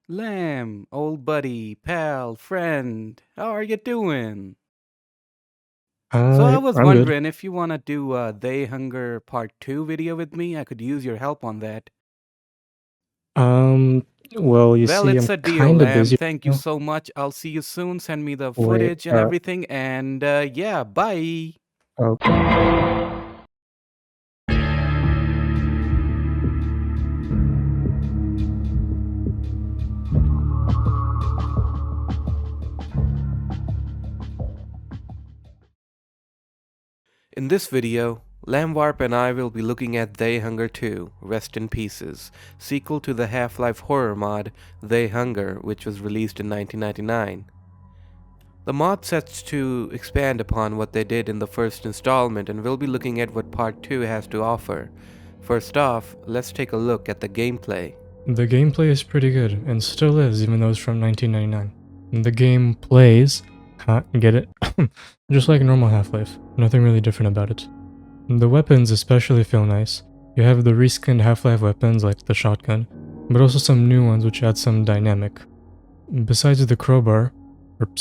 Lam, old buddy, pal, friend, how are you doing? So I was I'm good. wondering if you want to do a They Hunger Part 2 video with me, I could use your help on that. Um, well, you Well, see, it's I'm a deal, kind of Lam. busy Thank you right now. so much. I'll see you soon. Send me the Wait, footage and everything, and yeah, bye. okay. In this video, LamWarp and I will be looking at They Hunger 2, Rest in Pieces, sequel to the Half-Life horror mod They Hunger, which was released in 1999. The mod sets to expand upon what they did in the first installment, and we'll be looking at what Part 2 has to offer. First off, let's take a look at the gameplay. The gameplay is pretty good, and still is, even though it's from 1999. The game plays, get it? Just like normal Half-Life, nothing really different about it. The weapons especially feel nice. You have the reskinned Half-Life weapons like the shotgun, but also some new ones which add some dynamic. Besides the crowbar,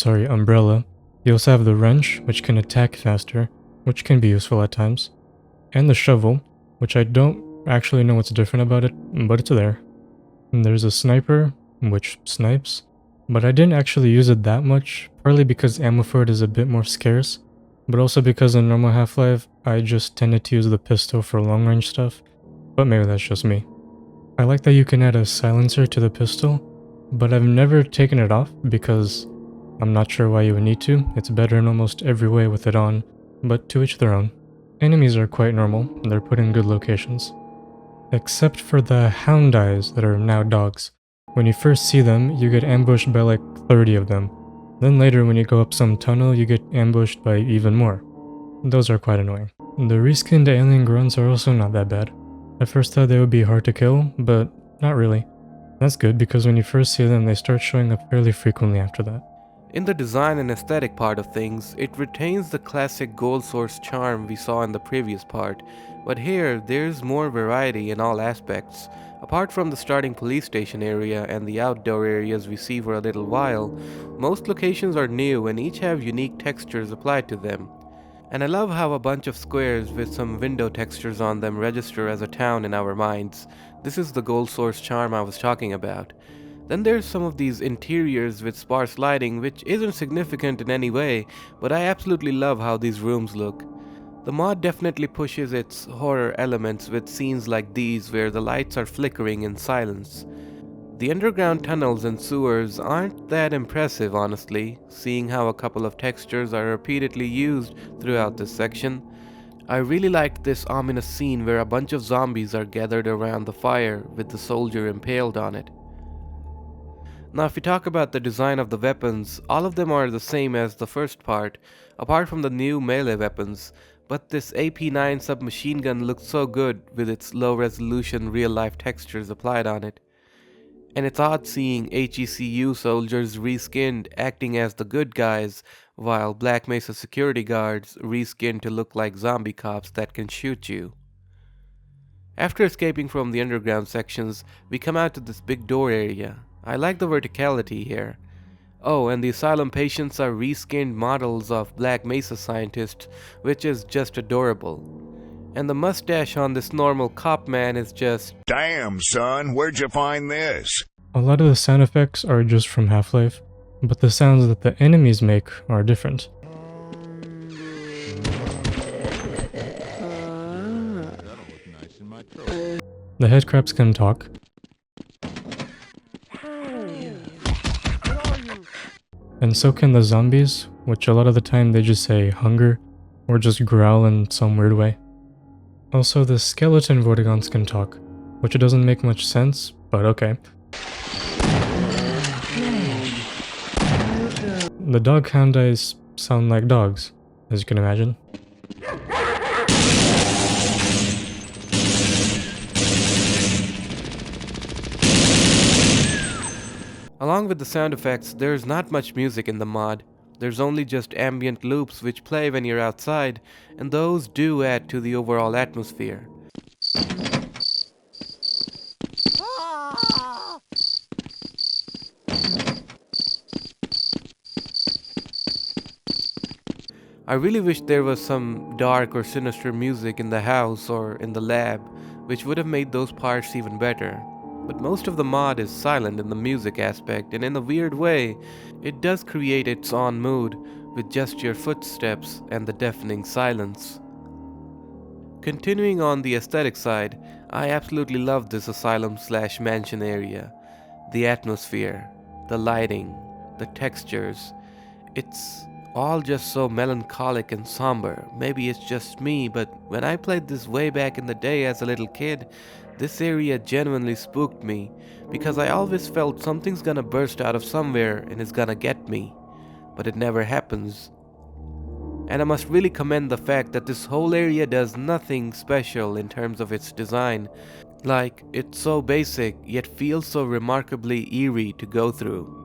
umbrella, you also have the wrench, which can attack faster, which can be useful at times, and the shovel, which I don't actually know what's different about it, but it's there. And there's a sniper, which snipes, but I didn't actually use it that much, partly because ammo for it is a bit more scarce, but also because in normal Half-Life, I just tended to use the pistol for long-range stuff, but maybe that's just me. I like that you can add a silencer to the pistol, but I've never taken it off because I'm not sure why you would need to. It's better in almost every way with it on, but to each their own. Enemies are quite normal, and they're put in good locations. Except for the hound eyes that are now dogs. When you first see them, you get ambushed by like 30 of them. Then later when you go up some tunnel, you get ambushed by even more. Those are quite annoying. The reskinned alien grunts are also not that bad. I first thought they would be hard to kill, but not really. That's good because when you first see them, they start showing up fairly frequently after that. In the design and aesthetic part of things, it retains the classic gold source charm we saw in the previous part, but here there's more variety in all aspects. Apart from the starting police station area and the outdoor areas we see for a little while, most locations are new and each have unique textures applied to them. And I love how a bunch of squares with some window textures on them register as a town in our minds. This is the gold source charm I was talking about. Then there's some of these interiors with sparse lighting, which isn't significant in any way, but I absolutely love how these rooms look. The mod definitely pushes its horror elements with scenes like these where the lights are flickering in silence. The underground tunnels and sewers aren't that impressive, honestly, seeing how a couple of textures are repeatedly used throughout this section. I really liked this ominous scene where a bunch of zombies are gathered around the fire with the soldier impaled on it. Now if we talk about the design of the weapons, all of them are the same as the first part, apart from the new melee weapons, but this AP-9 submachine gun looks so good with its low resolution real life textures applied on it. And it's odd seeing HECU soldiers reskinned acting as the good guys, while Black Mesa security guards reskinned to look like zombie cops that can shoot you. After escaping from the underground sections, we come out to this big door area. I like the verticality here. Oh, and the asylum patients are reskinned models of Black Mesa scientists, which is just adorable. And the mustache on this normal cop man is just... Damn, son, where'd you find this? A lot of the sound effects are just from Half-Life, but the sounds that the enemies make are different. The headcrabs can talk. And so can the zombies, which a lot of the time they just say hunger, or just growl in some weird way. Also, the skeleton Vortigons can talk, which doesn't make much sense, but okay. The dog hound eyes sound like dogs, as you can imagine. Along with the sound effects, there's not much music in the mod. There's only just ambient loops which play when you're outside, and those do add to the overall atmosphere. I really wish there was some dark or sinister music in the house or in the lab, which would have made those parts even better. But most of the mod is silent in the music aspect, and in a weird way, it does create its own mood with just your footsteps and the deafening silence. Continuing on the aesthetic side, I absolutely love this asylum/mansion area. The atmosphere, the lighting, the textures. It's all just so melancholic and somber. Maybe it's just me, but when I played this way back in the day as a little kid, this area genuinely spooked me because I always felt something's gonna burst out of somewhere and is gonna get me. But it never happens. And I must really commend the fact that this whole area does nothing special in terms of its design. Like, it's so basic, yet feels so remarkably eerie to go through.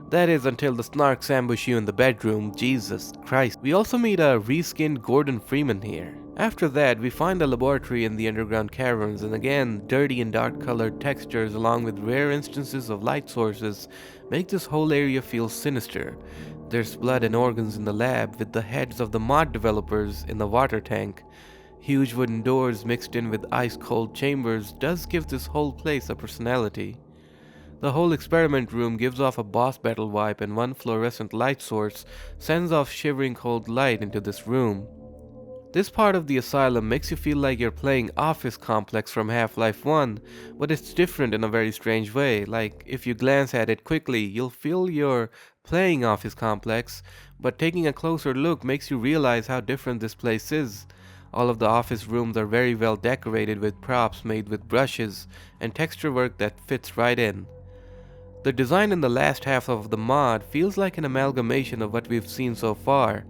That is until the snarks ambush you in the bedroom, Jesus Christ. We also meet a reskinned Gordon Freeman here. After that, we find a laboratory in the underground caverns, and again, dirty and dark colored textures along with rare instances of light sources make this whole area feel sinister. There's blood and organs in the lab with the heads of the mod developers in the water tank. Huge wooden doors mixed in with ice-cold chambers does give this whole place a personality. The whole experiment room gives off a boss battle vibe, and one fluorescent light source sends off shivering cold light into this room. This part of the asylum makes you feel like you're playing Office Complex from Half-Life 1, but it's different in a very strange way. Like, if you glance at it quickly, you'll feel you're playing Office Complex, but taking a closer look makes you realize how different this place is. All of the office rooms are very well decorated with props made with brushes and texture work that fits right in. The design in the last half of the mod feels like an amalgamation of what we've seen so far.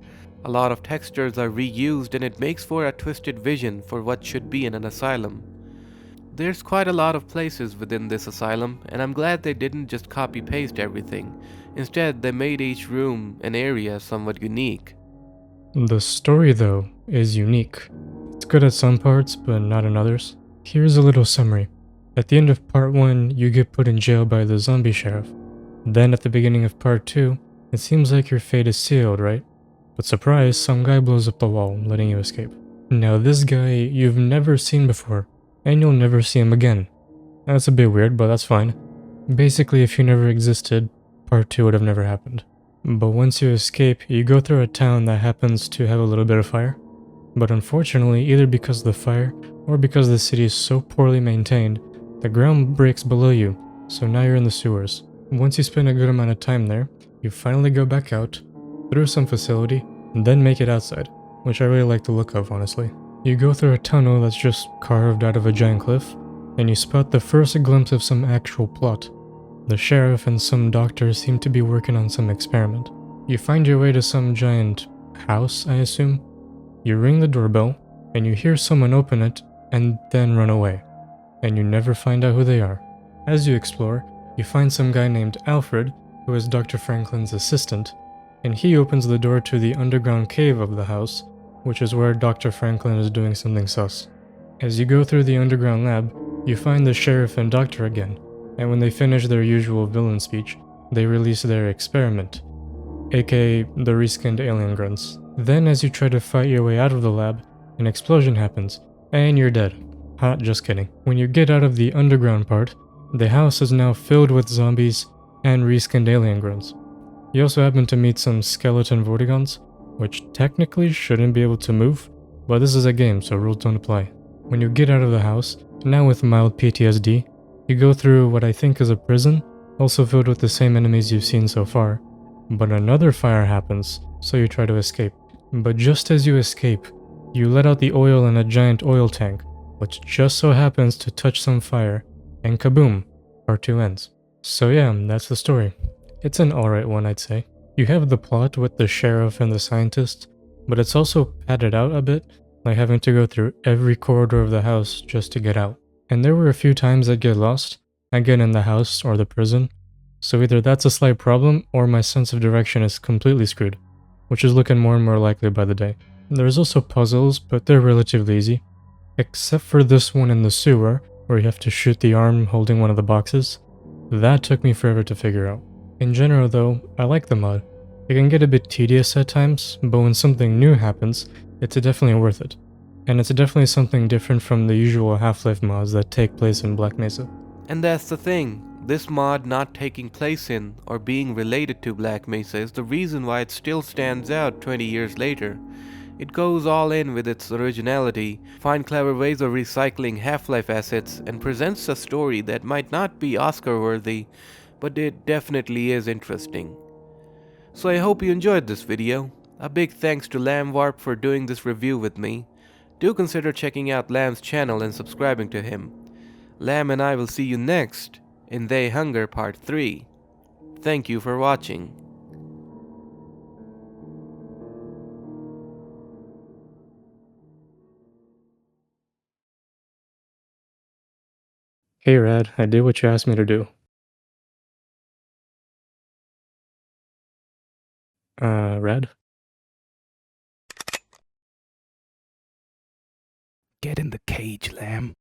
A lot of textures are reused, and it makes for a twisted vision for what should be in an asylum. There's quite a lot of places within this asylum, and I'm glad they didn't just copy-paste everything. Instead, they made each room and area somewhat unique. The story, though, is unique. It's good at some parts, but not in others. Here's a little summary. At the end of part 1, you get put in jail by the zombie sheriff. Then at the beginning of part 2, it seems like your fate is sealed, right? But surprise, some guy blows up the wall, letting you escape. Now this guy you've never seen before, and you'll never see him again. That's a bit weird, but that's fine. Basically, if you never existed, part 2 would have never happened. But once you escape, you go through a town that happens to have a little bit of fire. But unfortunately, either because of the fire, or because the city is so poorly maintained, the ground breaks below you, so now you're in the sewers. Once you spend a good amount of time there, you finally go back out, through some facility, and then make it outside, which I really like the look of, honestly. You go through a tunnel that's just carved out of a giant cliff, and you spot the first glimpse of some actual plot. The sheriff and some doctors seem to be working on some experiment. You find your way to some giant house, I assume. You ring the doorbell, and you hear someone open it, and then run away. And you never find out who they are. As you explore, you find some guy named Alfred, who is Dr. Franklin's assistant, and he opens the door to the underground cave of the house, which is where Dr. Franklin is doing something sus. As you go through the underground lab, you find the sheriff and doctor again, and when they finish their usual villain speech, they release their experiment, aka the reskinned alien grunts. Then as you try to fight your way out of the lab, an explosion happens, and you're dead. Ha, just kidding. When you get out of the underground part, the house is now filled with zombies and reskinned alien grunts. You also happen to meet some skeleton vortigons, which technically shouldn't be able to move, but this is a game, so rules don't apply. When you get out of the house, now with mild PTSD, you go through what I think is a prison, also filled with the same enemies you've seen so far. But another fire happens, so you try to escape. But just as you escape, you let out the oil in a giant oil tank, which just so happens to touch some fire, and kaboom, part 2 ends. So yeah, that's the story. It's an alright one, I'd say. You have the plot with the sheriff and the scientist, but it's also padded out a bit, like having to go through every corridor of the house just to get out. And there were a few times I'd get lost, again in the house or the prison, So either that's a slight problem, or my sense of direction is completely screwed, which is looking more and more likely by the day. There's also puzzles, but they're relatively easy. Except for this one in the sewer, where you have to shoot the arm holding one of the boxes. That took me forever to figure out. In general though, I like the mod. It can get a bit tedious at times, but when something new happens, it's definitely worth it. And it's definitely something different from the usual Half-Life mods that take place in Black Mesa. And that's the thing. This mod not taking place in or being related to Black Mesa is the reason why it still stands out 20 years later. It goes all in with its originality, finds clever ways of recycling Half-Life assets, and presents a story that might not be Oscar-worthy, but it definitely is interesting. So I hope you enjoyed this video. A big thanks to LamWarp for doing this review with me. Do consider checking out Lam's channel and subscribing to him. Lam and I will see you next in They Hunger Part 3. Thank you for watching. Hey Rad, I did what you asked me to do. Rad? Get in the cage, Lam.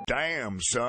Damn, son.